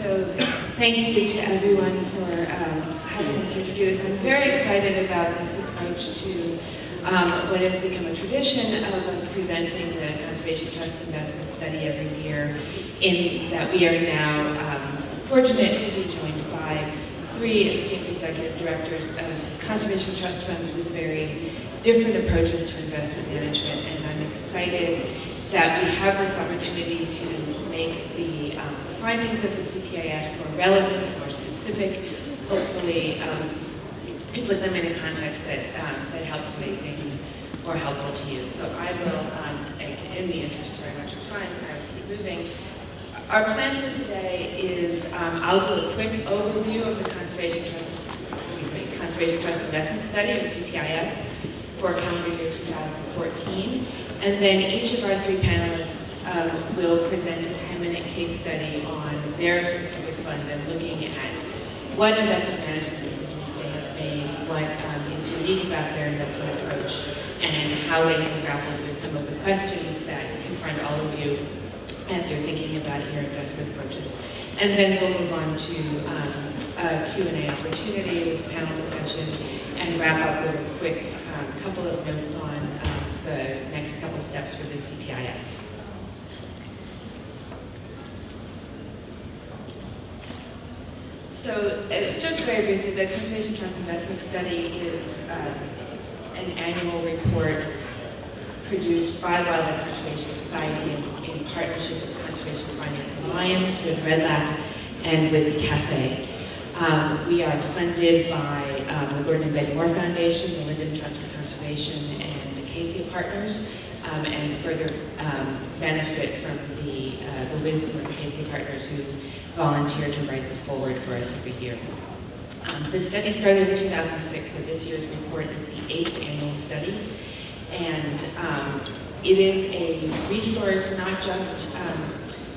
So thank you to everyone for having us here to do this. I'm very excited about this approach to what has become a tradition of us presenting the Conservation Trust Investment Study every year, in that we are now fortunate to be joined by three esteemed executive directors of conservation trust funds with very different approaches to investment management, and I'm excited that we have this opportunity to make the findings of the CTIS more relevant, more specific, hopefully to put them in a context that help to make things more helpful to you. So I will, in the interest very much of time, I will keep moving. Our plan for today is I'll do a quick overview of the Conservation Trust Investment Study, or CTIS, for calendar year 2014. And then each of our three panelists will present a 10-minute case study on their specific fund and looking at what investment management decisions they have made, what is unique about their investment approach, and how they have grappled with some of the questions that confront all of you as you're thinking about your investment approaches. And then we'll move on to a Q&A opportunity with a panel discussion and wrap up with a quick couple of notes on the next couple steps for the CTIS. So just very briefly, the Conservation Trust Investment Study is an annual report produced by the Wildlife Conservation Society in partnership with the Conservation Finance Alliance, with REDLAC, and with the CAFE. We are funded by the Gordon and Betty Moore Foundation, the Linden Trust for Conservation, and Acacia Partners, and further benefit from the wisdom of Acacia Partners, who volunteer to write the forward for us every year. The study started in 2006, so this year's report is the 8th annual study. And it is a resource, not just,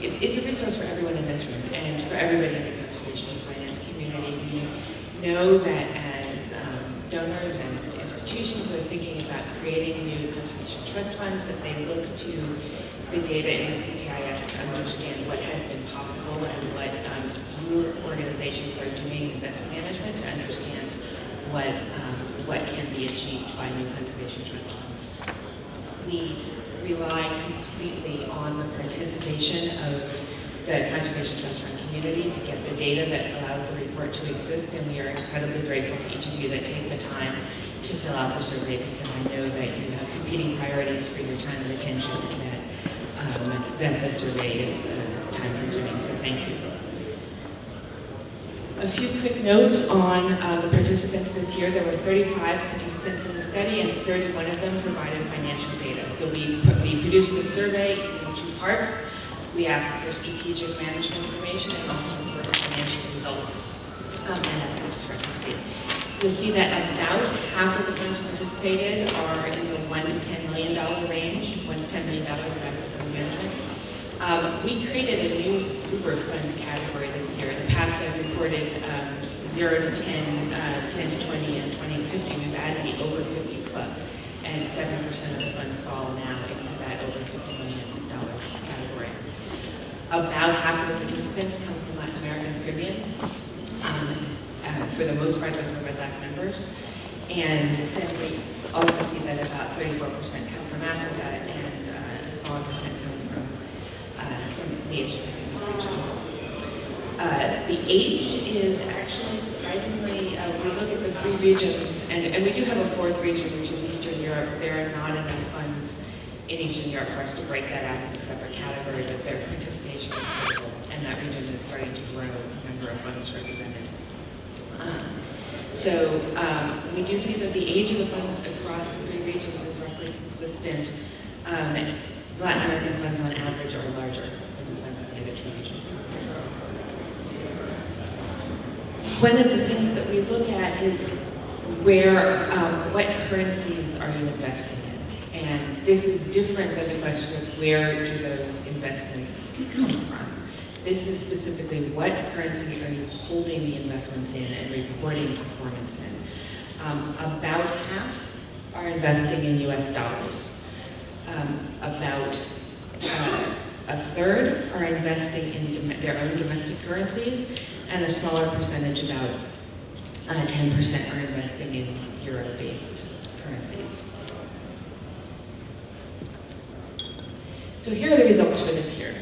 it's a resource for everyone in this room and for everybody in the conservation and finance community. We know that as donors and institutions are thinking about creating new conservation trust funds, that they look to the data in the CTIS to understand what has been possible and what your organizations are doing in investment management to understand what can be achieved by new conservation trust funds. We rely completely on the participation of the Conservation Trust Fund community to get the data that allows the report to exist, and we are incredibly grateful to each of you that take the time to fill out the survey, because I know that you have competing priorities for your time and attention, and that the survey is time-consuming, so thank you. A few quick notes on the participants this year. There were 35 participants in the study, and 31 of them provided financial data. So we produced the survey in two parts. We asked for strategic management information and also for financial results, and that's the discrepancy. You'll see that about half of the funds who participated are in the $1 to $10 million range, $1 to $10 million of assets under management. We created a new Uber fund category this year. In the past, I've reported 0 to 10, 10 to 20, and 20 to 50. We've added the over 50 club, and 7% of the funds fall now into that over $50 million category. About half of the participants come from Latin America and the Caribbean. For the most part, they're REDLAC members. And then we also see that about 34% come from Africa, and a smaller percent come from the Asia Pacific region. The age is actually surprisingly, we look at the three regions, and we do have a fourth region, which is Eastern Europe. There are not enough funds in Eastern Europe for us to break that out as a separate category, but their participation is critical, and that region is starting to grow the number of funds represented. We do see that the age of the funds across the three regions is roughly consistent. Latin American funds on average are larger than the funds in the other two regions. One of the things that we look at is what currencies are you investing in? And this is different than the question of where do those investments come from. This is specifically what currency are you holding the investments in and reporting performance in. About half are investing in US dollars. About A third are investing in their own domestic currencies, and a smaller percentage, about 10%, are investing in euro-based currencies. So here are the results for this year.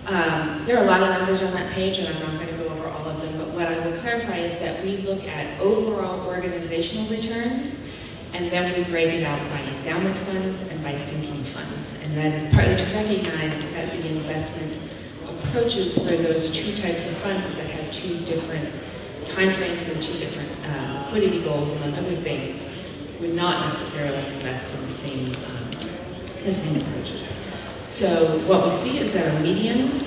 There are a lot of numbers on that page, and I'm not going to go over all of them, but what I will clarify is that we look at overall organizational returns, and then we break it out by endowment funds and by sinking funds. And that is partly to recognize that the investment approaches for those two types of funds that have two different timeframes and two different liquidity goals, among other things, would not necessarily invest in the same approaches. So what we see is that a median,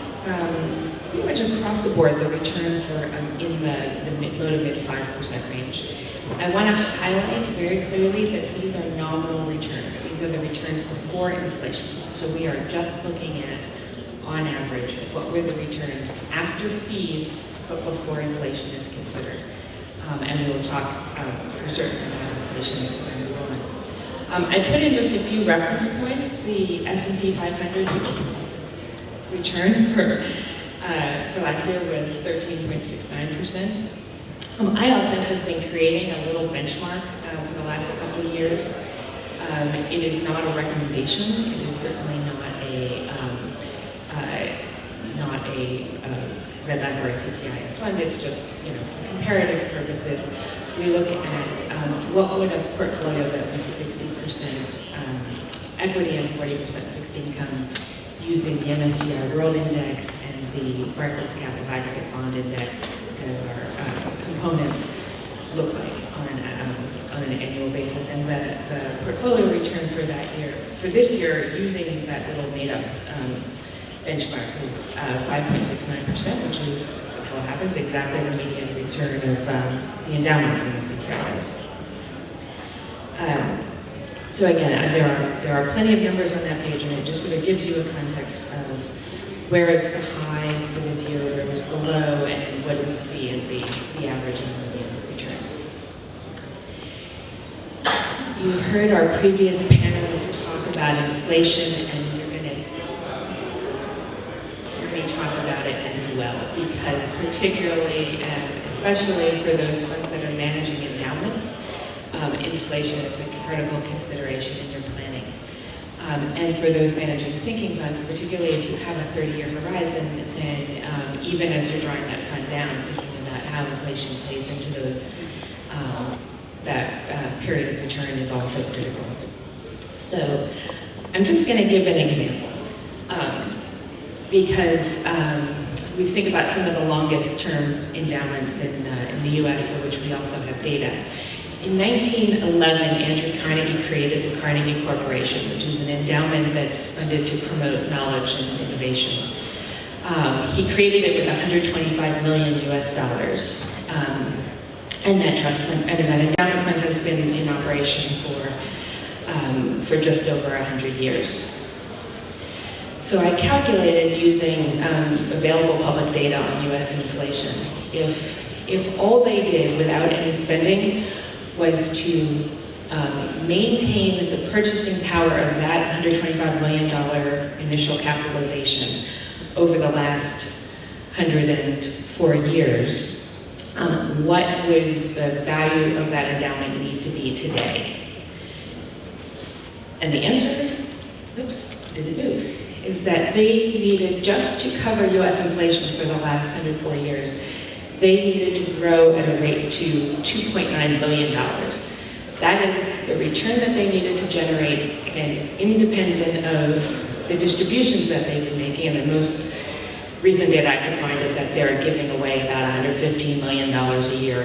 pretty much across the board, the returns are in the low to mid 5% range. I want to highlight very clearly that these are nominal returns. These are the returns before inflation. So we are just looking at, on average, what were the returns after fees, but before inflation is considered. And we will talk for certain about inflation as I move on. I put in just a few reference points. The S&P 500 return for last year was 13.69%. I also have been creating a little benchmark for the last couple of years. It is not a recommendation. It is certainly not a Red Lab or a CTIS fund. It's just, for comparative purposes, we look at what would a portfolio that was 60% equity and 40% fixed income, using the MSCI World Index and the Barclays Capital Aggregate Bond Index as our components, look like on an annual basis. And the portfolio return for that year, for this year, using that little made-up benchmark, is 5.69%, which is, as it well happens, exactly the median return of the endowments in the CTIS. So again, there are plenty of numbers on that page, and it just sort of gives you a context of where is the high for this year, where was the low, and what do we see in the average and the median returns. You heard our previous panelists talk about inflation, and you're going to hear me talk about it as well, because particularly, especially for those funds that are managing endowments, inflation is a critical consideration in your planning. And for those managing sinking funds, particularly if you have a 30-year horizon, then even as you're drawing that fund down, thinking about how inflation plays into those, that period of return is also critical. So I'm just going to give an example, because we think about some of the longest term endowments in the US, for which we also have data. In 1911, Andrew Carnegie created the Carnegie Corporation, which is an endowment that's funded to promote knowledge and innovation. He created it with $125 million US. And that trust fund, that endowment fund has been in operation for just over 100 years. So I calculated using available public data on US inflation. If all they did without any spending was to maintain the purchasing power of that $125 million initial capitalization over the last 104 years, what would the value of that endowment need to be today? And the answer, oops, didn't move, is that they needed, just to cover US inflation for the last 104 years, they needed to grow at a rate to $2.9 billion. That is the return that they needed to generate, again, independent of the distributions that they've been making. And the most recent data I could find is that they're giving away about $115 million a year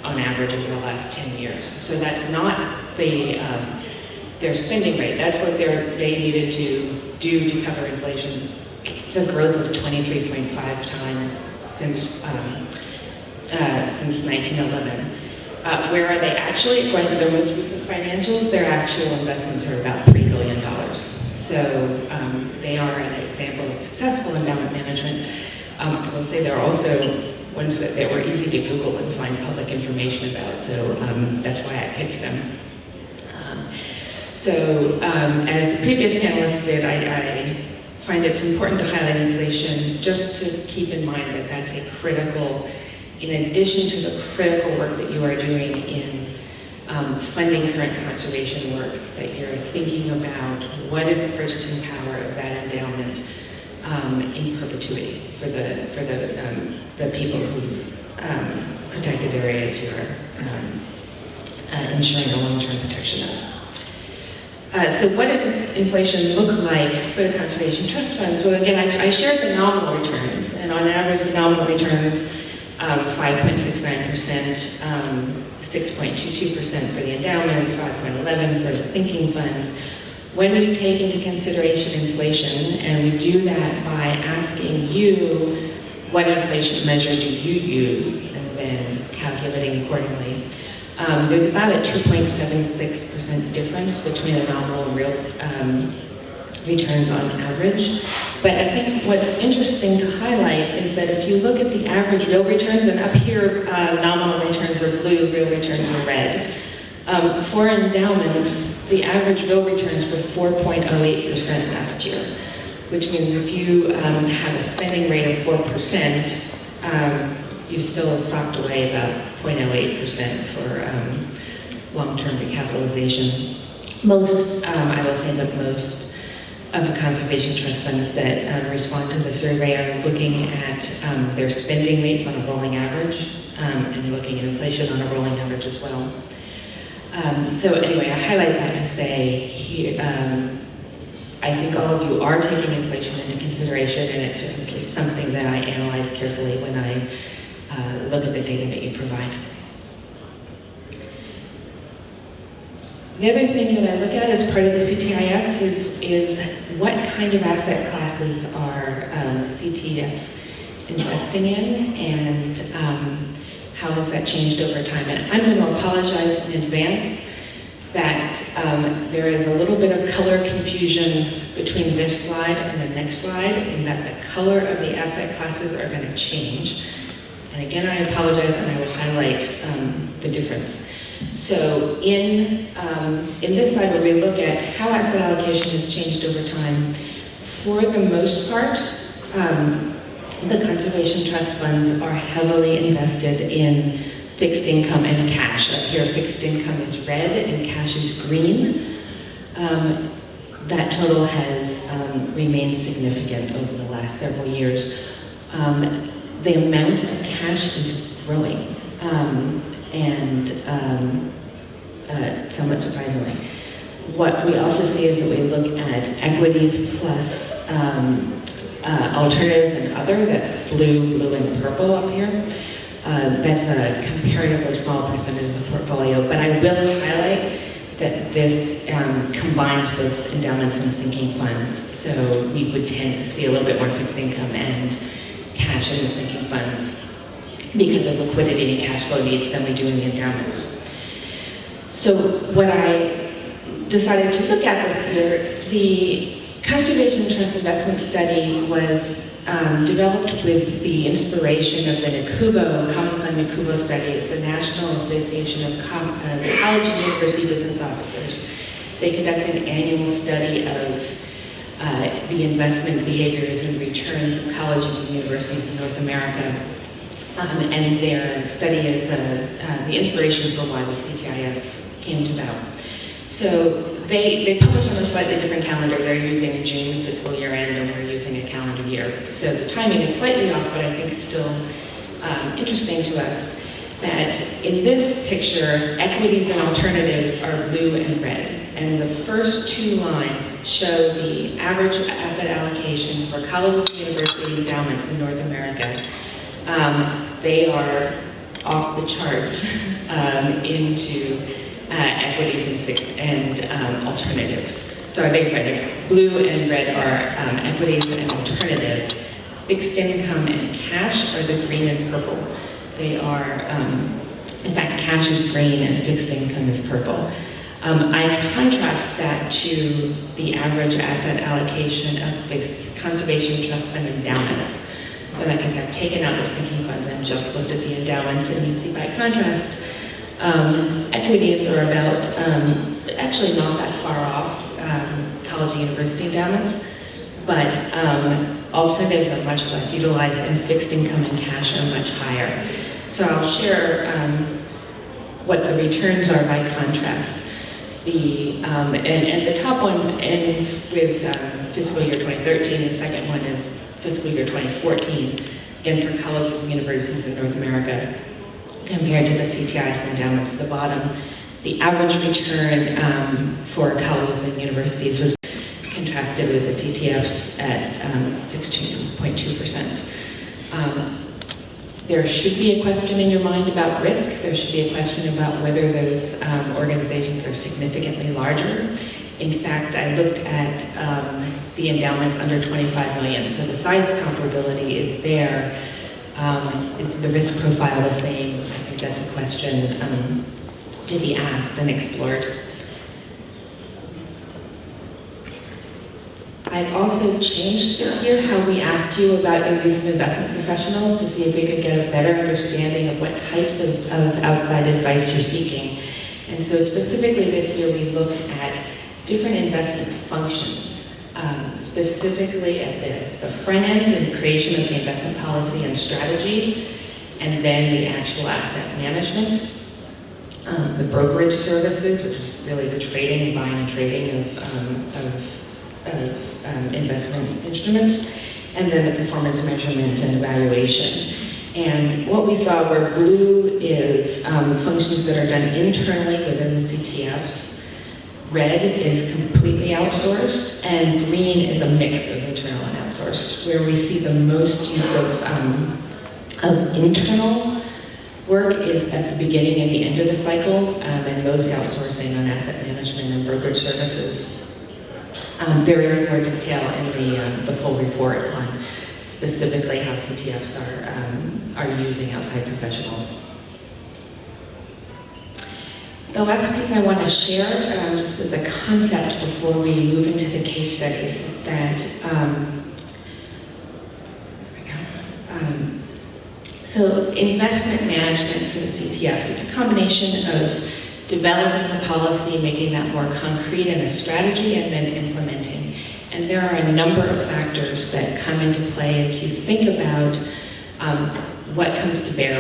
on average over the last 10 years. So that's not their spending rate. That's what they needed to do to cover inflation. It's a growth of 23.5 times since 1911. Where are they actually? According to their most recent financials, their actual investments are about $3 billion. So they are an example of successful endowment management. I will say there are also ones that were easy to Google and find public information about, so that's why I picked them. So as the previous panelists did, I find it's important to highlight inflation, just to keep in mind that that's a critical, in addition to the critical work that you are doing in funding current conservation work, that you're thinking about what is the purchasing power of that endowment in perpetuity for the people whose protected areas you're ensuring the long-term protection of. So what does inflation look like for the Conservation Trust Fund? So again, I shared the nominal returns, and on average, the nominal returns, 5.69%, 6.22% for the endowments, 5.11% for the sinking funds. When we take into consideration inflation, and we do that by asking you, what inflation measure do you use, and then calculating accordingly, there's about a 2.76% difference between the nominal and real returns on average. But I think what's interesting to highlight is that if you look at the average real returns, and up here nominal returns are blue, real returns are red. For endowments, the average real returns were 4.08% last year, which means if you have a spending rate of 4%, you still socked away about 0.08% for long-term recapitalization. Most, I will say that most of the conservation trust funds that respond to the survey are looking at their spending rates on a rolling average and looking at inflation on a rolling average as well. So anyway, I highlight that to say here, I think all of you are taking inflation into consideration, and it's certainly something that I analyze carefully when I look at the data that you provide. The other thing that I look at as part of the CTIS is what kind of asset classes are the CTS investing in, and how has that changed over time. And I'm going to apologize in advance that there is a little bit of color confusion between this slide and the next slide, in that the color of the asset classes are going to change. And again, I apologize, and I will highlight the difference. So in this slide, where we look at how asset allocation has changed over time, for the most part, the conservation trust funds are heavily invested in fixed income and cash. Up here, fixed income is red and cash is green. That total has remained significant over the last several years. The amount of cash is growing, somewhat surprisingly. What we also see is that we look at equities plus alternatives and other, that's blue, and purple up here. That's a comparatively small percentage of the portfolio, but I will highlight that this combines both endowments and sinking funds. So we would tend to see a little bit more fixed income and cash in the sinking funds because of liquidity and cash flow needs than we do in the endowments. So what I decided to look at this year, the Conservation Trust Investment Study was developed with the inspiration of the NACUBO, Common Fund NACUBO study. It's the National Association of College and University Business Officers. They conducted an annual study of the investment behaviors and returns of colleges and universities in North America. And their study is the inspiration for why the CTIS came about. So they publish on a slightly different calendar. They're using a June fiscal year end, and we're using a calendar year. So the timing is slightly off, but I think still interesting to us that in this picture, equities and alternatives are blue and red. And the first two lines show the average asset allocation for colleges and university endowments in North America. They are off the charts into equities and fixed and alternatives. So I beg your pardon, blue and red are equities and alternatives. Fixed income and cash are the green and purple. They are, in fact, cash is green and fixed income is purple. I contrast that to the average asset allocation of this conservation trust fund endowments. So like I said, I've taken out the sinking funds and just looked at the endowments, and you see by contrast, equities are about, actually not that far off, college and university endowments. but alternatives are much less utilized, and fixed income and cash are much higher. So I'll share what the returns are by contrast. And the top one ends with fiscal year 2013, the second one is fiscal year 2014, again for colleges and universities in North America, compared to the CTIS endowments at the bottom. The average return for colleges and universities was contrasted with the CTFs at 16.2%. There should be a question in your mind about risk. There should be a question about whether those organizations are significantly larger. In fact, I looked at the endowments under 25 million, so the size comparability is there. Is the risk profile the same? I think that's a question to be asked and explored. I've also changed this year how we asked you about your use of investment professionals to see if we could get a better understanding of what types of outside advice you're seeking. And so specifically this year we looked at different investment functions, specifically at the front end in the creation of the investment policy and strategy, and then the actual asset management, the brokerage services, which is really the trading, buying and trading of investment instruments, and then the performance measurement and evaluation. And what we saw where blue is functions that are done internally within the CTFs, red is completely outsourced, and green is a mix of internal and outsourced. Where we see the most use of internal work is at the beginning and the end of the cycle, and most outsourcing on asset management and brokerage services. There is more detail in the full report on specifically how CTFs are using outside professionals. The last piece I want to share, just as a concept before we move into the case studies, is that so investment management for the CTFs, it's a combination of developing the policy, making that more concrete in a strategy, and then implementing. And there are a number of factors that come into play as you think about what comes to bear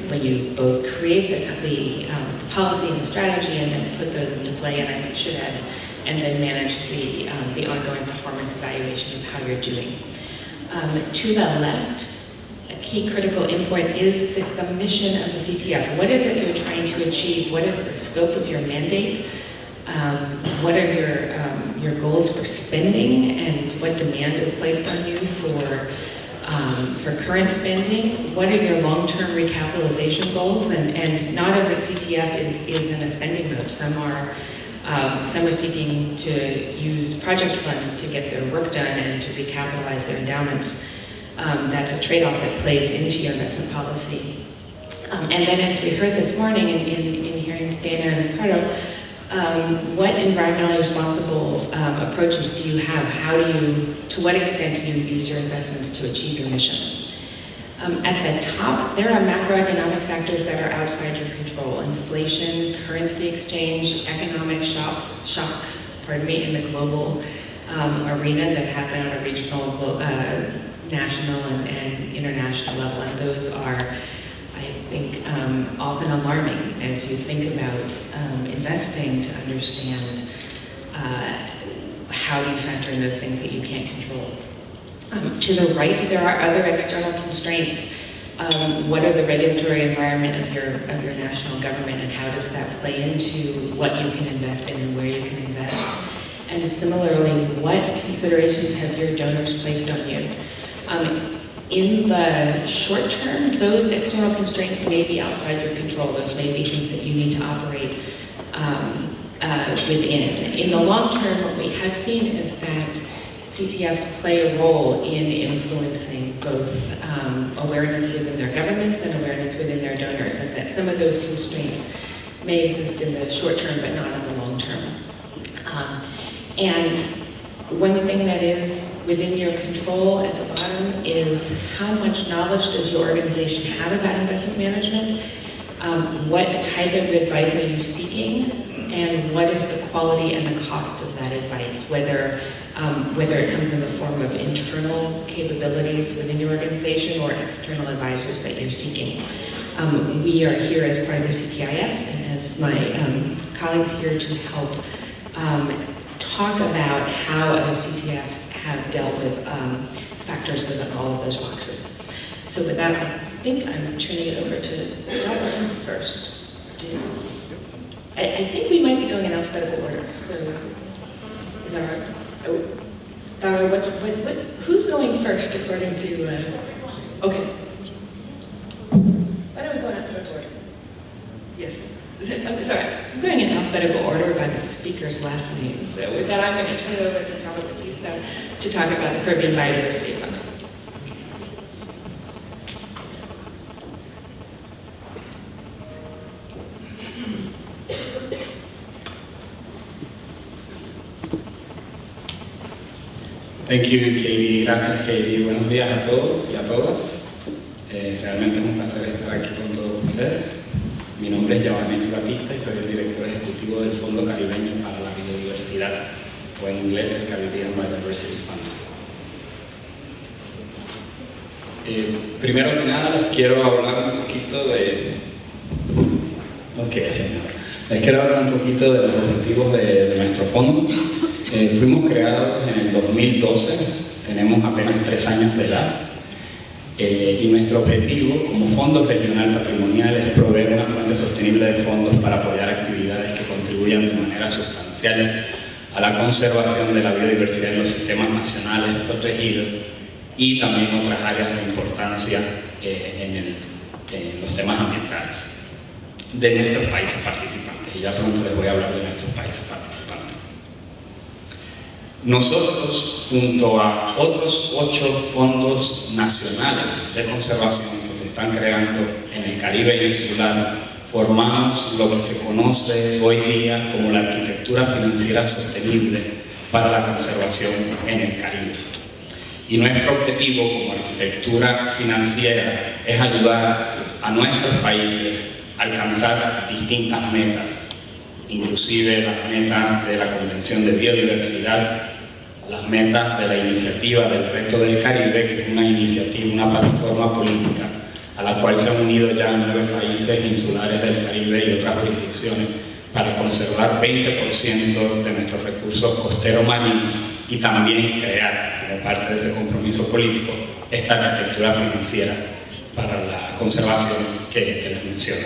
when you both create the policy and the strategy, and then put those into play, and I should add, and then manage the ongoing performance evaluation of how you're doing. To the left, a key critical input is the mission of the CTF. What is it you're trying to achieve? What is the scope of your mandate? What are your goals for spending, and what demand is placed on you for current spending? What are your long-term recapitalization goals? And not every CTF is in a spending mode. Some are seeking to use project funds to get their work done and to recapitalize their endowments. That's a trade-off that plays into your investment policy. And then, as we heard this morning in hearing Dana and Ricardo, what environmentally responsible approaches do you have? To what extent do you use your investments to achieve your mission? At the top, there are macroeconomic factors that are outside your control. Inflation, currency exchange, economic shocks, in the global arena that happen on a regional, national, and international level. And those are, I think, often alarming as you think about investing, to understand how do you factor in those things that you can't control. To the right, there are other external constraints. What are the regulatory environment of your national government, and how does that play into what you can invest in and where you can invest? And similarly, what considerations have your donors placed on you? In the short term, those external constraints may be outside your control. Those may be things that you need to operate within. In the long term, what we have seen is that CTFs play a role in influencing both awareness within their governments and awareness within their donors, and that some of those constraints may exist in the short term but not in the long term. And one thing that is within your control at the bottom is how much knowledge does your organization have about investment management? What type of advice are you seeking? and what is the quality and the cost of that advice, whether it comes in the form of internal capabilities within your organization or external advisors that you're seeking. We are here as part of the CTIF and as my colleagues here to help talk about how other CTFs have dealt with factors within all of those boxes. So with that, I think I'm turning it over to Dara first. I think we might be going in alphabetical order. So, Dara, who's going first according to? Okay. Why don't we go in alphabetical order? Yes. I'm sorry. I'm going in alphabetical order by the speaker's last name. So with that, I'm going to turn it over to Tara Batista to talk about the Caribbean Biodiversity Fund. Thank you, Katie. Gracias, Katie. Buenos días a todos y a todas. Realmente es un placer estar aquí con todos ustedes. Mi nombre es Giovanni Batista y soy el director ejecutivo del Fondo Caribeño para la Biodiversidad, o en inglés el Caribbean Biodiversity Fund. Primero que nada, les quiero hablar un poquito de... Les quiero hablar un poquito de los objetivos de nuestro fondo. Fuimos creados en el 2012, tenemos apenas 3 años de edad, y nuestro objetivo como Fondo Regional Patrimonial es proveer una fuente sostenible de fondos para apoyar actividades que contribuyan de manera sustancial a la conservación de la biodiversidad en los sistemas nacionales protegidos y también otras áreas de importancia en los temas ambientales de nuestros países participantes. Y ya pronto les voy a hablar de nuestros países participantes. Nosotros, junto a otros 8 fondos nacionales de conservación que se están creando en el Caribe insular, formamos lo que se conoce hoy día como la arquitectura financiera sostenible para la conservación en el Caribe. Y nuestro objetivo como arquitectura financiera es ayudar a nuestros países a alcanzar distintas metas, inclusive las metas de la Convención de Biodiversidad, las metas de la iniciativa del Reto del Caribe, que es una iniciativa, una plataforma política a la cual se han unido ya 9 países insulares del Caribe y otras jurisdicciones para conservar 20% de nuestros recursos costeros marinos y también crear, como parte de ese compromiso político, esta arquitectura financiera para la conservación que les menciono.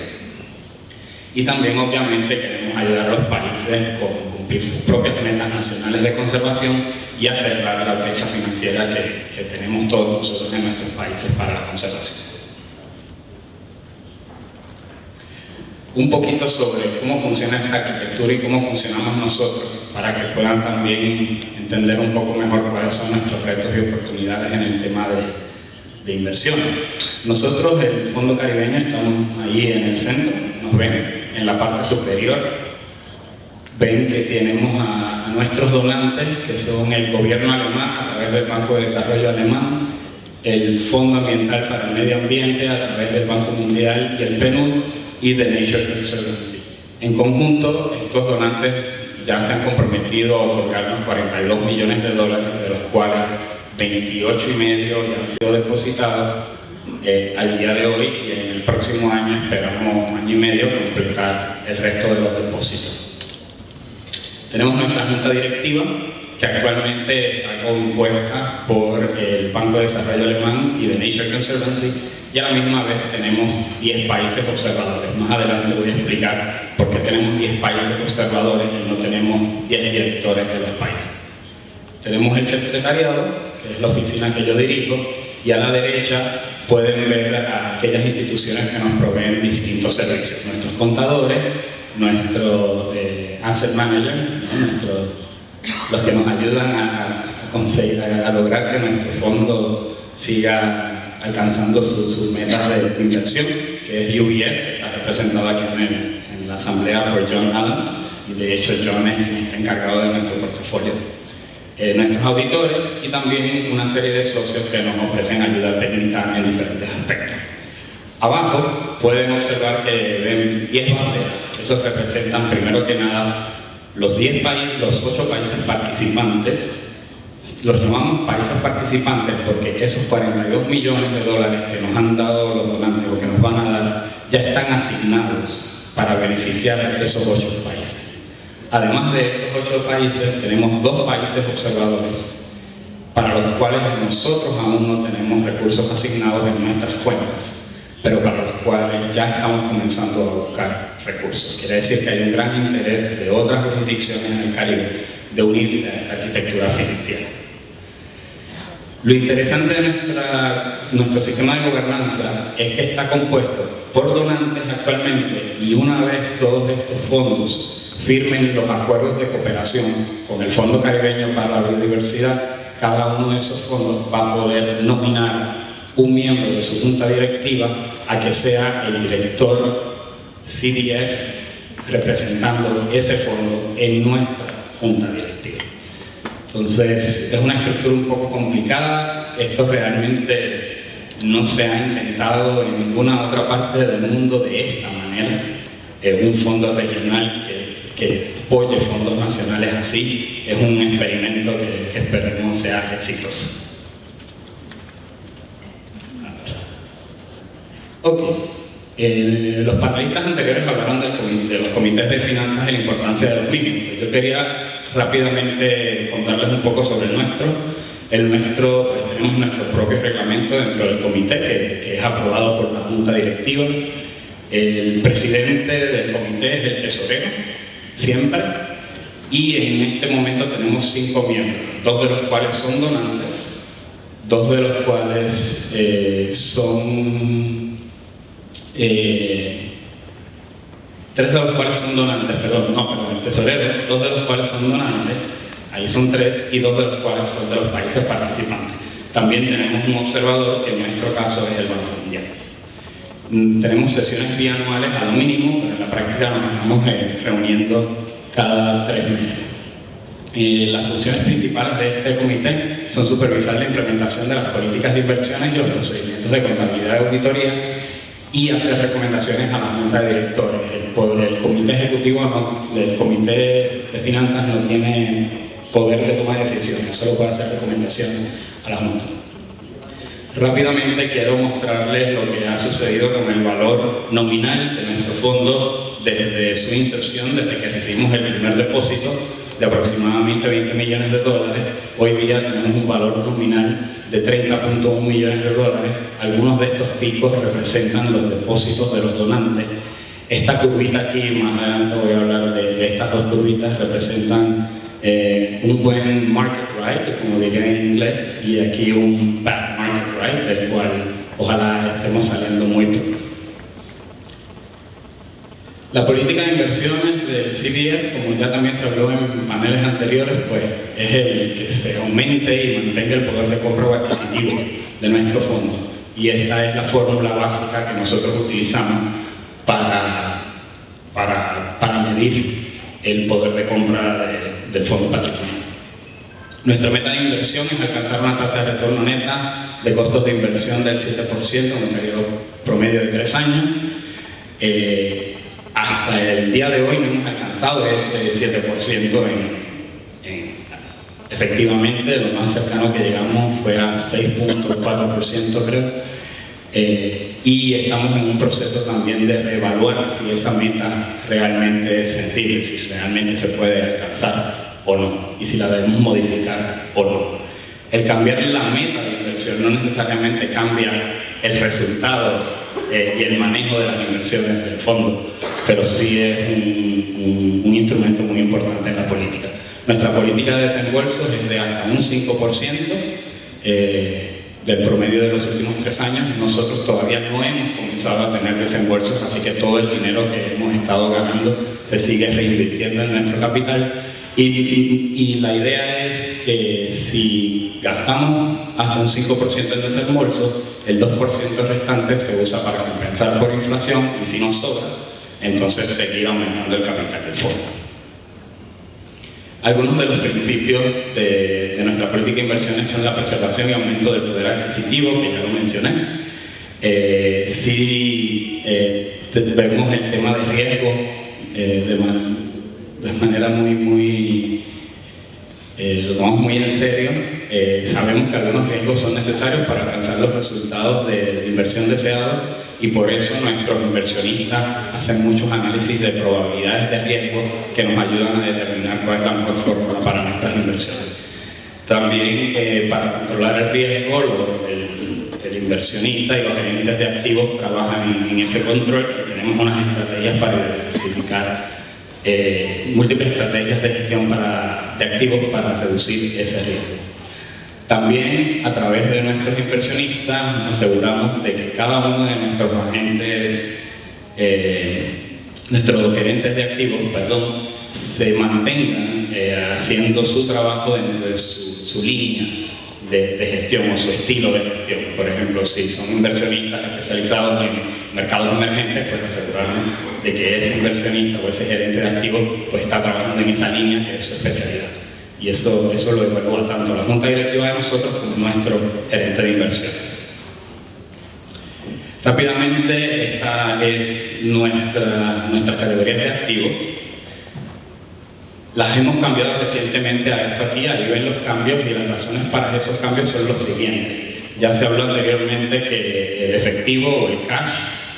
Y también, obviamente, queremos ayudar a los países con cumplir sus propias metas nacionales de conservación y a cerrar la brecha financiera que tenemos todos nosotros en nuestros países para la conservación. Un poquito sobre cómo funciona esta arquitectura y cómo funcionamos nosotros, para que puedan también entender un poco mejor cuáles son nuestros retos y oportunidades en el tema de inversión. Nosotros, el Fondo Caribeño, estamos ahí en el centro, nos ven en la parte superior, ven que tenemos a nuestros donantes, que son el gobierno alemán a través del Banco de Desarrollo Alemán, el Fondo Ambiental para el Medio Ambiente a través del Banco Mundial y el PNUD y The Nature Conservancy. En conjunto, estos donantes ya se han comprometido a otorgarnos $42 millones, de los cuales 28,5 ya han sido depositados al día de hoy, y en el próximo año esperamos 1 año y medio completar el resto de los depósitos. Tenemos nuestra junta directiva, que actualmente está compuesta por el Banco de Desarrollo Alemán y The Nature Conservancy, y a la misma vez tenemos 10 países observadores. Más adelante voy a explicar por qué tenemos 10 países observadores y no tenemos 10 directores de los países. Tenemos el secretariado, que es la oficina que yo dirijo, y a la derecha pueden ver a aquellas instituciones que nos proveen distintos servicios. Nuestros contadores, nuestro asset manager, ¿no? Los que nos ayudan a lograr que nuestro fondo siga alcanzando sus metas de inversión, que es UBS, que está representado aquí en la asamblea por John Adams, y de hecho John es quien está encargado de nuestro portafolio. Nuestros auditores y también una serie de socios que nos ofrecen ayuda técnica en diferentes aspectos. Abajo pueden observar que ven 10 banderas. Esos representan, primero que nada, los 8 países participantes. Los llamamos países participantes porque esos 42 millones de dólares que nos han dado los donantes o que nos van a dar ya están asignados para beneficiar a esos 8 países. Además de esos 8 países, tenemos 2 países observadores para los cuales nosotros aún no tenemos recursos asignados en nuestras cuentas, pero para los cuales ya estamos comenzando a buscar recursos. Quiere decir que hay un gran interés de otras jurisdicciones del Caribe de unirse a esta arquitectura financiera. Lo interesante de nuestro sistema de gobernanza es que está compuesto por donantes actualmente, y una vez todos estos fondos firmen los acuerdos de cooperación con el Fondo Caribeño para la Biodiversidad, cada uno de esos fondos va a poder nominar un miembro de su junta directiva a que sea el director CDF representando ese fondo en nuestra junta directiva. Entonces, es una estructura un poco complicada. Esto realmente no se ha intentado en ninguna otra parte del mundo de esta manera. Un fondo regional que apoye fondos nacionales así es un experimento que esperemos sea exitoso. Ok. Los panelistas anteriores hablaron de los comités de finanzas y la importancia de los mismos. Yo quería rápidamente contarles un poco sobre el nuestro. Pues tenemos nuestro propio reglamento dentro del comité que es aprobado por la junta directiva. El presidente del comité es el tesorero, siempre, y en este momento tenemos 5 miembros, 2 de los cuales son donantes, 2 de los cuales tres de los cuales son donantes, el tesorero, 2 de los cuales son donantes, ahí son 3, y 2 de los cuales son de los países participantes. También tenemos un observador, que en nuestro caso es el Banco Mundial. Tenemos sesiones bianuales a lo mínimo, pero en la práctica nos estamos reuniendo cada 3 meses. Las funciones principales de este comité son supervisar la implementación de las políticas de inversiones y los procedimientos de contabilidad y auditoría, y hacer recomendaciones a la junta de directores. El comité ejecutivo del comité de finanzas no tiene poder de toma de decisiones, solo puede hacer recomendaciones a la junta. Rápidamente quiero mostrarles lo que ha sucedido con el valor nominal de nuestro fondo desde su incepción, desde que recibimos el primer depósito de aproximadamente 20 millones de dólares. Hoy día tenemos un valor nominal de 30.1 millones de dólares. Algunos de estos picos representan los depósitos de los donantes. Esta curvita aquí, más adelante voy a hablar de estas 2 curvitas, representan un buen market ride, como diría en inglés, y aquí un bad market ride, del cual ojalá estemos saliendo muy pronto. La política de inversiones del CDF, como ya también se habló en paneles anteriores, pues es el que se aumente y mantenga el poder de compra o adquisitivo de nuestro fondo. Y esta es la fórmula básica que nosotros utilizamos para medir el poder de compra del fondo patrimonial. Nuestra meta de inversión es alcanzar una tasa de retorno neta de costos de inversión del 7% en un periodo promedio de 3 años. Hasta el día de hoy no hemos alcanzado ese 7%. Efectivamente, lo más cercano que llegamos fue a 6.4%, creo. Y estamos en un proceso también de reevaluar si esa meta realmente es sensible, si realmente se puede alcanzar o no, y si la debemos modificar o no. El cambiar la meta de inversión no necesariamente cambia el resultado y el manejo de las inversiones del fondo, pero sí es un instrumento muy importante en la política. Nuestra política de desembolsos es de hasta un 5%. Del promedio de los últimos 3 años. Nosotros todavía no hemos comenzado a tener desembolsos, así que todo el dinero que hemos estado ganando se sigue reinvirtiendo en nuestro capital, y la idea es que si gastamos hasta un 5% en desembolsos, el 2% restante se usa para compensar por inflación, y si nos sobra, entonces seguir aumentando el capital del fondo. Algunos de los principios de nuestra política de inversiones son la preservación y aumento del poder adquisitivo, que ya lo mencioné, Vemos el tema de riesgo de manera lo tomamos muy en serio. Sabemos que algunos riesgos son necesarios para alcanzar los resultados de inversión deseados, y por eso nuestros inversionistas hacen muchos análisis de probabilidades de riesgo que nos ayudan a determinar cuál es la mejor fórmula para nuestras inversiones. También para controlar el riesgo, el inversionista y los gerentes de activos trabajan en ese control, y tenemos unas estrategias para diversificar, múltiples estrategias de gestión de activos para reducir ese riesgo. También, a través de nuestros inversionistas, nos aseguramos de que cada uno de nuestros agentes, nuestros gerentes de activos, se mantengan haciendo su trabajo dentro de su línea de gestión o su estilo de gestión. Por ejemplo, si son inversionistas especializados en mercados emergentes, pues asegurarnos de que ese inversionista o ese gerente de activos pues está trabajando en esa línea que es su especialidad. Y eso lo evalúa tanto la junta directiva de nosotros como nuestro gerente de inversión. Rápidamente, esta es nuestra categoría de activos. Las hemos cambiado recientemente a esto aquí. Ahí ven los cambios, y las razones para esos cambios son los siguientes. Ya se habló anteriormente que el efectivo o el cash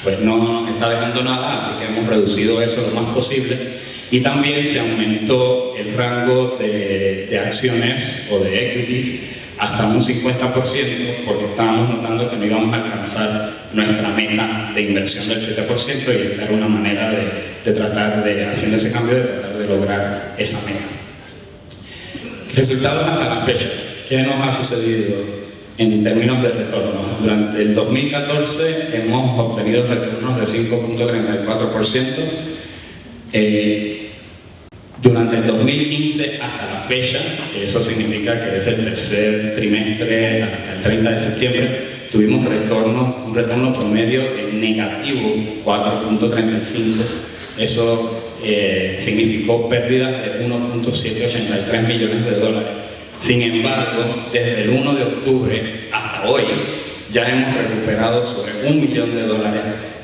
pues no nos está dejando nada, así que hemos reducido eso lo más posible. Y también se aumentó el rango de acciones o de equities hasta un 50%, porque estábamos notando que no íbamos a alcanzar nuestra meta de inversión del 7%, y esta era una manera de tratar de, haciendo ese cambio, de tratar de lograr esa meta. Resultados hasta la fecha. ¿Qué nos ha sucedido en términos de retornos? Durante el 2014 hemos obtenido retornos de 5.34%. Durante el 2015 hasta la fecha, que eso significa que es el tercer trimestre hasta el 30 de septiembre, tuvimos un retorno promedio de negativo 4.35. Eso significó pérdidas de 1.783 millones de dólares. Sin embargo, desde el 1 de octubre hasta hoy, ya hemos recuperado sobre $1 millón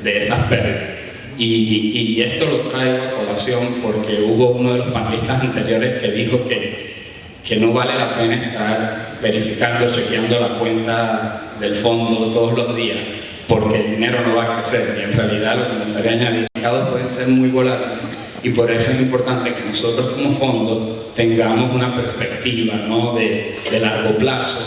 de esas pérdidas. Y esto lo traigo a colación porque hubo uno de los panelistas anteriores que dijo que no vale la pena estar verificando, chequeando la cuenta del fondo todos los días, porque el dinero no va a crecer. Y en realidad, lo que me gustaría añadir, los mercados pueden ser muy volátiles, y por eso es importante que nosotros como fondo tengamos una perspectiva, ¿no?, de largo plazo,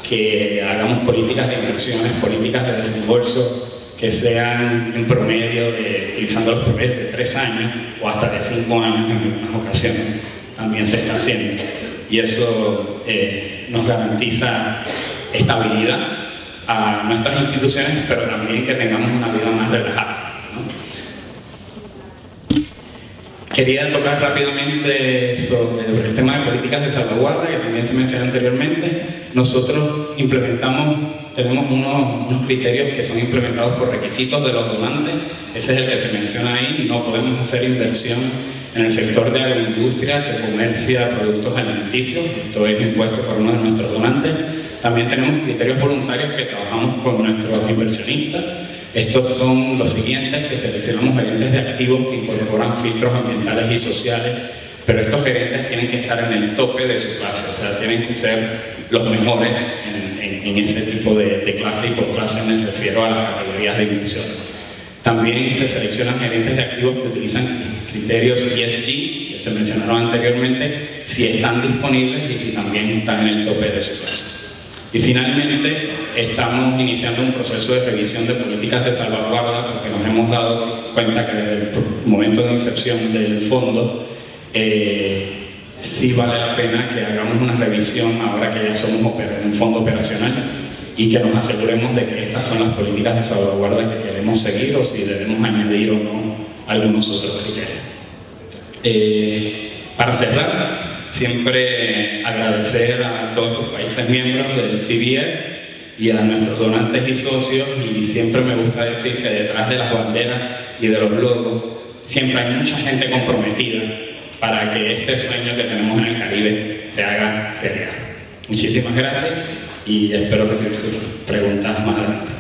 que hagamos políticas de inversiones, políticas de desembolso que sean en promedio, utilizando los promedios de 3 años o hasta de 5 años en algunas ocasiones. También se está haciendo. Y eso nos garantiza estabilidad a nuestras instituciones, pero también que tengamos una vida más relajada, ¿no? Quería tocar rápidamente sobre el tema de políticas de salvaguarda, que también se mencionó anteriormente. Nosotros tenemos unos criterios que son implementados por requisitos de los donantes. Ese es el que se menciona ahí. No podemos hacer inversión en el sector de agroindustria que comercia productos alimenticios. Esto es impuesto por uno de nuestros donantes. También tenemos criterios voluntarios que trabajamos con nuestros inversionistas. Estos son los siguientes, que seleccionamos gerentes de activos que incorporan filtros ambientales y sociales, pero estos gerentes tienen que estar en el tope de su clase, o sea, tienen que ser los mejores en ese tipo de clase, y por clase me refiero a las categorías de inversión. También se seleccionan gerentes de activos que utilizan criterios ESG, que se mencionaron anteriormente, si están disponibles y si también están en el tope de su clase. Y finalmente, estamos iniciando un proceso de revisión de políticas de salvaguarda, porque nos hemos dado cuenta que desde el momento de inserción del fondo, sí vale la pena que hagamos una revisión ahora que ya somos un fondo operacional, y que nos aseguremos de que estas son las políticas de salvaguarda que queremos seguir, o si debemos añadir o no algunos otros criterios. Para cerrar, siempre agradecer a todos los países miembros del CBF y a nuestros donantes y socios, y siempre me gusta decir que detrás de las banderas y de los logos siempre hay mucha gente comprometida para que este sueño que tenemos en el Caribe se haga realidad. Muchísimas gracias y espero recibir sus preguntas más adelante.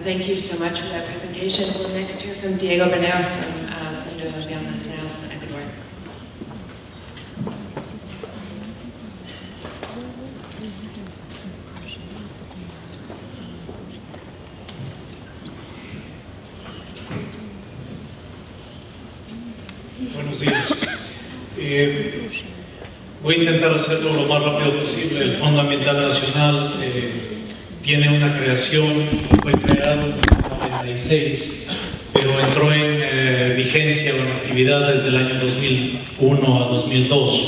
Thank you so much for that presentation. We'll next hear from Diego Beneo from Fondo Real Nacional from Ecuador. Buenos días. Voy a intentar hacerlo lo más rápido posible. El Fondo Ambiental Nacional tiene una creación, fue creado en el 96, pero entró en vigencia o en actividad desde el año 2001 a 2002.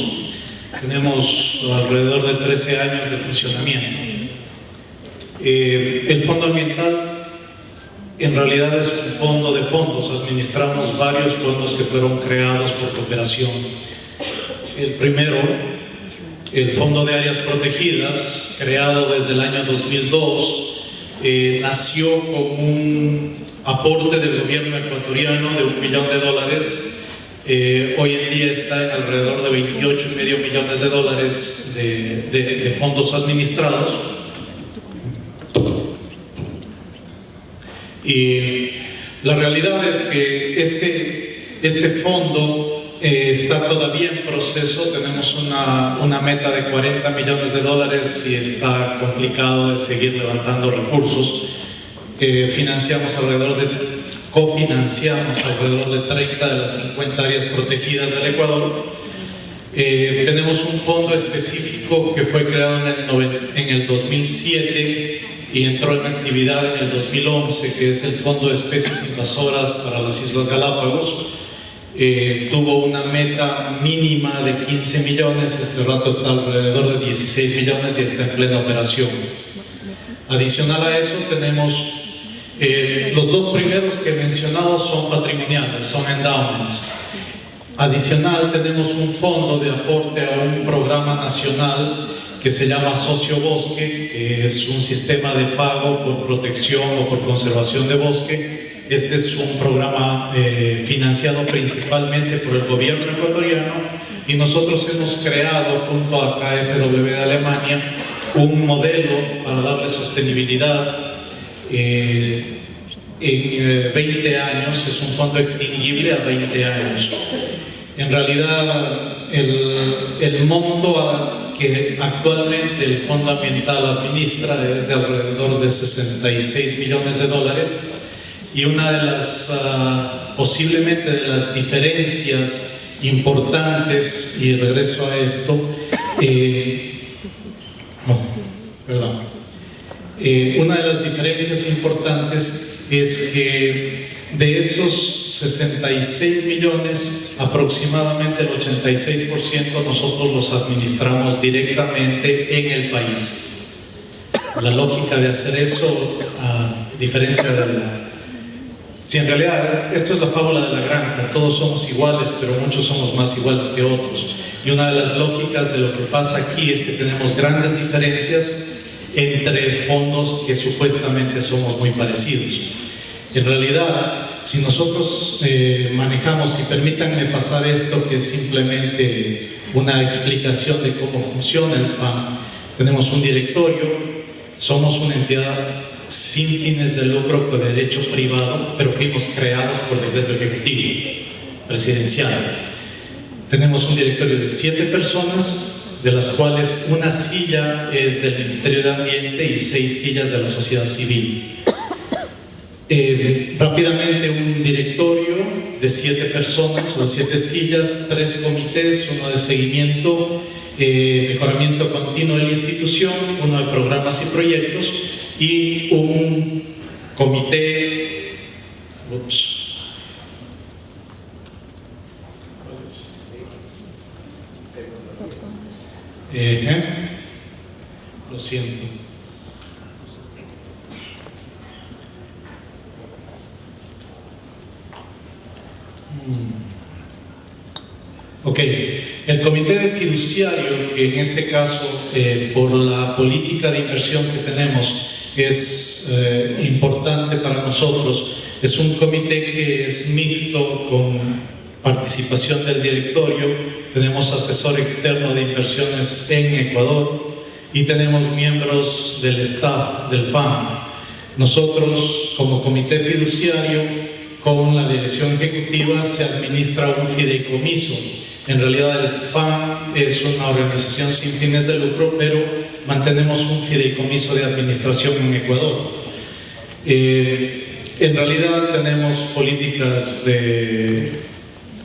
Tenemos alrededor de 13 años de funcionamiento. El Fondo Ambiental en realidad es un fondo de fondos. Administramos varios fondos que fueron creados por cooperación. El primero, el Fondo de Áreas Protegidas, creado desde el año 2002, nació con un aporte del gobierno ecuatoriano de $1 millón. Hoy en día está en alrededor de $28,5 millones de fondos administrados. Y la realidad es que este fondo está todavía en proceso. Tenemos una meta de $40 millones y está complicado de seguir levantando recursos. Cofinanciamos alrededor de 30 de las 50 áreas protegidas del Ecuador. Tenemos un fondo específico que fue creado en el 2007 y entró en actividad en el 2011, que es el Fondo de Especies Invasoras para las Islas Galápagos. Tuvo una meta mínima de 15 millones, este rato está alrededor de 16 millones y está en plena operación. Adicional a eso tenemos los dos primeros que he mencionado son patrimoniales, son endowments. Adicional tenemos un fondo de aporte a un programa nacional que se llama Socio Bosque, que es un sistema de pago por protección o por conservación de bosque. Este es un programa financiado principalmente por el gobierno ecuatoriano y nosotros hemos creado junto a KfW de Alemania un modelo para darle sostenibilidad en 20 años. Es un fondo extinguible a 20 años. En realidad el monto que actualmente el Fondo Ambiental administra es de alrededor de $66 millones y una de las posiblemente de las diferencias importantes, y regreso a esto, una de las diferencias importantes es que de esos 66 millones, aproximadamente el 86% nosotros los administramos directamente en el país. La lógica de hacer eso, a diferencia de si en realidad esto es la fábula de la granja, todos somos iguales, pero muchos somos más iguales que otros. Y una de las lógicas de lo que pasa aquí es que tenemos grandes diferencias entre fondos que supuestamente somos muy parecidos. En realidad, si nosotros manejamos, y permítanme pasar esto que es simplemente una explicación de cómo funciona el FAN, tenemos un directorio, somos una entidad sin fines de lucro con derecho privado, pero fuimos creados por decreto ejecutivo presidencial. Tenemos un directorio de 7 personas, de las cuales una silla es del Ministerio de Ambiente y 6 sillas de la sociedad civil. Rápidamente, un directorio de 7 personas, o 7 sillas, 3 comités, uno de seguimiento, mejoramiento continuo de la institución, uno de programas y proyectos, y un comité, lo siento. Ok, el comité de fiduciario, que en este caso, por la política de inversión que tenemos, es importante para nosotros. Es un comité que es mixto con participación del directorio. Tenemos asesor externo de inversiones en Ecuador y tenemos miembros del staff del FAN. Nosotros, como comité fiduciario, con la dirección ejecutiva, se administra un fideicomiso. En realidad el FAN es una organización sin fines de lucro, pero mantenemos un fideicomiso de administración en Ecuador. En realidad tenemos políticas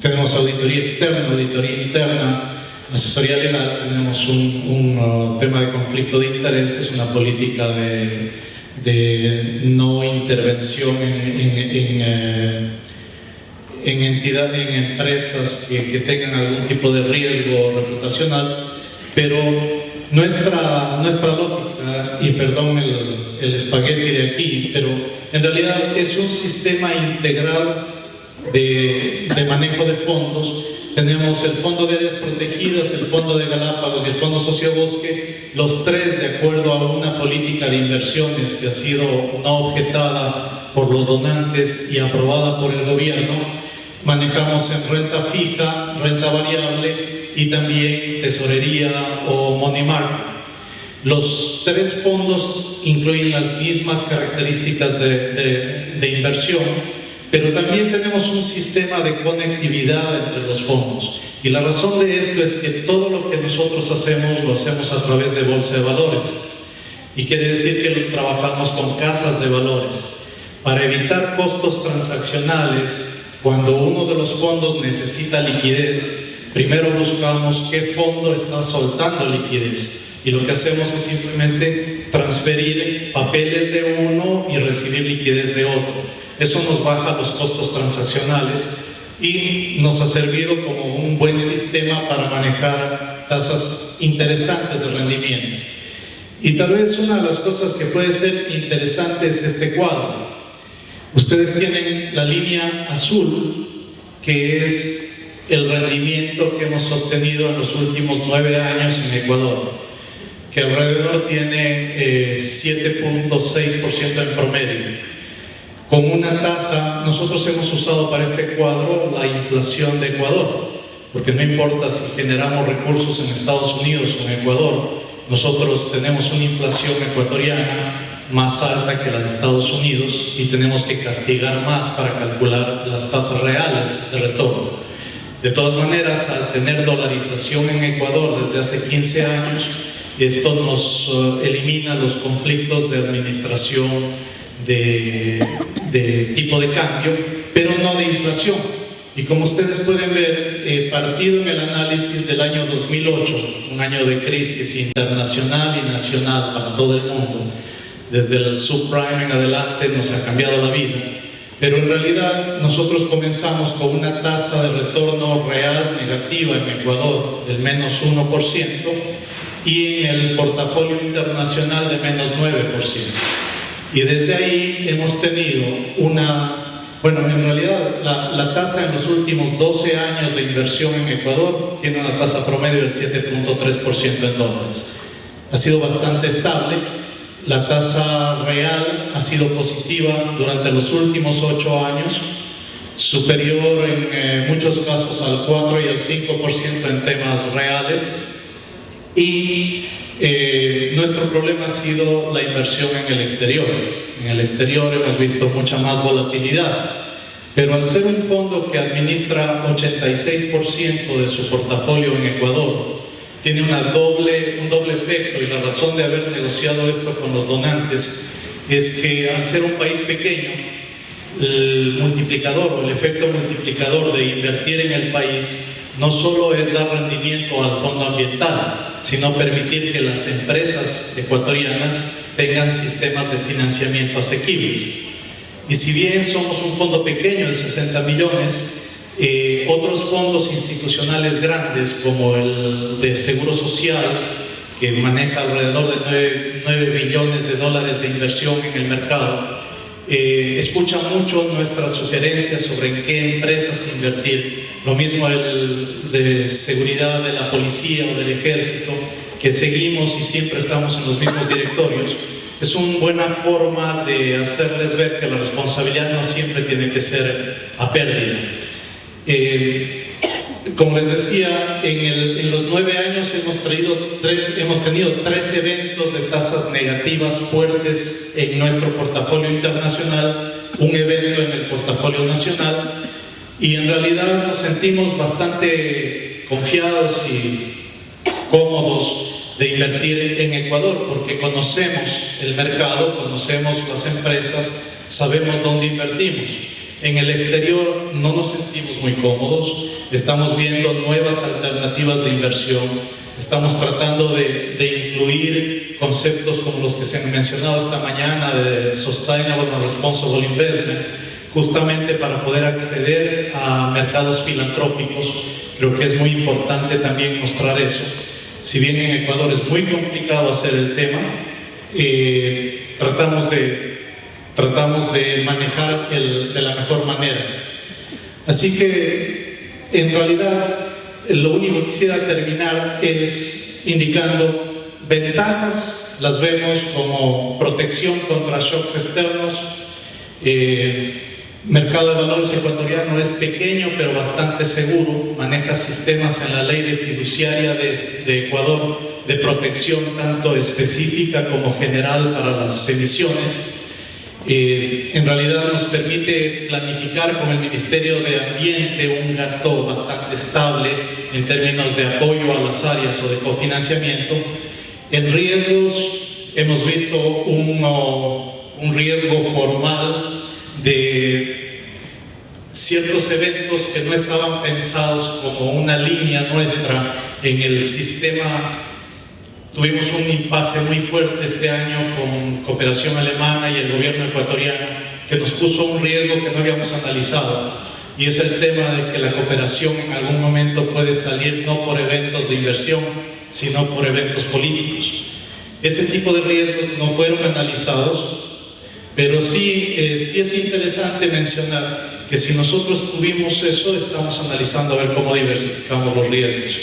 tenemos auditoría externa, auditoría interna, asesoría legal, tenemos un tema de conflicto de intereses, una política de no intervención en empresas que tengan algún tipo de riesgo reputacional, pero nuestra lógica, y perdón el espagueti de aquí, pero en realidad es un sistema integral de manejo de fondos. Tenemos el Fondo de Áreas Protegidas, el Fondo de Galápagos y el Fondo Sociobosque, los tres de acuerdo a una política de inversiones que ha sido no objetada por los donantes y aprobada por el gobierno. Manejamos en renta fija, renta variable y también tesorería o money market. Los tres fondos incluyen las mismas características de inversión, pero también tenemos un sistema de conectividad entre los fondos. Y la razón de esto es que todo lo que nosotros hacemos, lo hacemos a través de bolsa de valores. Y quiere decir que trabajamos con casas de valores. Para evitar costos transaccionales, cuando uno de los fondos necesita liquidez, primero buscamos qué fondo está soltando liquidez. Y lo que hacemos es simplemente transferir papeles de uno y recibir liquidez de otro. Eso nos baja los costos transaccionales y nos ha servido como un buen sistema para manejar tasas interesantes de rendimiento. Y tal vez una de las cosas que puede ser interesante es este cuadro. Ustedes tienen la línea azul, que es el rendimiento que hemos obtenido en los últimos 9 años en Ecuador, que alrededor tiene 7.6% en promedio. Con una tasa, nosotros hemos usado para este cuadro la inflación de Ecuador, porque no importa si generamos recursos en Estados Unidos o en Ecuador, nosotros tenemos una inflación ecuatoriana más alta que la de Estados Unidos y tenemos que castigar más para calcular las tasas reales de retorno. De todas maneras, al tener dolarización en Ecuador desde hace 15 años, esto nos elimina los conflictos de administración de tipo de cambio, pero no de inflación. Y como ustedes pueden ver, partido en el análisis del año 2008, un año de crisis internacional y nacional para todo el mundo, desde el subprime en adelante nos ha cambiado la vida, pero en realidad nosotros comenzamos con una tasa de retorno real negativa en Ecuador del menos 1% y en el portafolio internacional de menos 9%. Y desde ahí hemos tenido en realidad la tasa en los últimos 12 años de inversión en Ecuador tiene una tasa promedio del 7.3% en dólares. Ha sido bastante estable. La tasa real ha sido positiva durante los últimos 8 años, superior en muchos casos al 4 y al 5% en temas reales. Y nuestro problema ha sido la inversión en el exterior. En el exterior hemos visto mucha más volatilidad, pero al ser un fondo que administra 86% de su portafolio en Ecuador, tiene un doble efecto, y la razón de haber negociado esto con los donantes es que al ser un país pequeño, el multiplicador o el efecto multiplicador de invertir en el país no solo es dar rendimiento al fondo ambiental, sino permitir que las empresas ecuatorianas tengan sistemas de financiamiento asequibles. Y si bien somos un fondo pequeño de 60 millones, otros fondos institucionales grandes como el de Seguro Social, que maneja alrededor de 9 billones de dólares de inversión en el mercado, escucha mucho nuestras sugerencias sobre en qué empresas invertir. Lo mismo el de seguridad de la policía o del ejército, que seguimos y siempre estamos en los mismos directorios. Es una buena forma de hacerles ver que la responsabilidad no siempre tiene que ser a pérdida. Como les decía, en los 9 años hemos tenido 3 eventos de tasas negativas fuertes en nuestro portafolio internacional, un evento en el portafolio nacional, y en realidad nos sentimos bastante confiados y cómodos de invertir en Ecuador, porque conocemos el mercado, conocemos las empresas, sabemos dónde invertimos. En el exterior no nos sentimos muy cómodos, estamos viendo nuevas alternativas de inversión, estamos tratando de incluir conceptos como los que se han mencionado esta mañana de Sustainable and Responsible Investment, justamente para poder acceder a mercados filantrópicos. Creo que es muy importante también mostrar eso. Si bien en Ecuador es muy complicado hacer el tema, tratamos de manejar de la mejor manera. Así que, en realidad, lo único que quisiera terminar es indicando ventajas, las vemos como protección contra shocks externos. Mercado de valores ecuatoriano es pequeño pero bastante seguro, maneja sistemas en la ley de fiduciaria de Ecuador de protección tanto específica como general para las emisiones. En realidad nos permite planificar con el Ministerio de Ambiente un gasto bastante estable en términos de apoyo a las áreas o de cofinanciamiento. En riesgos hemos visto un riesgo formal de ciertos eventos que no estaban pensados como una línea nuestra en el sistema. Tuvimos un impasse muy fuerte este año con cooperación alemana y el gobierno ecuatoriano que nos puso un riesgo que no habíamos analizado, y es el tema de que la cooperación en algún momento puede salir no por eventos de inversión sino por eventos políticos. Ese tipo de riesgos no fueron analizados, pero sí es interesante mencionar que si nosotros tuvimos eso, estamos analizando a ver cómo diversificamos los riesgos.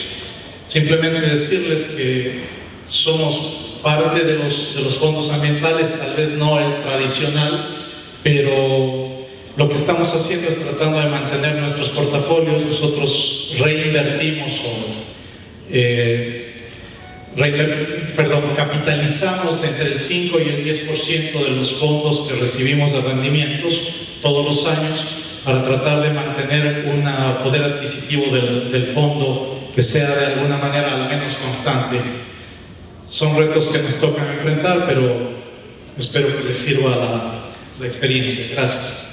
Simplemente decirles que somos parte de los fondos ambientales, tal vez no el tradicional, pero lo que estamos haciendo es tratando de mantener nuestros portafolios. Nosotros reinvertimos capitalizamos entre el 5 y el 10% de los fondos que recibimos de rendimientos todos los años para tratar de mantener un poder adquisitivo del fondo que sea de alguna manera al menos constante. Son retos que nos tocan enfrentar, pero espero que les sirva la experiencia. Gracias.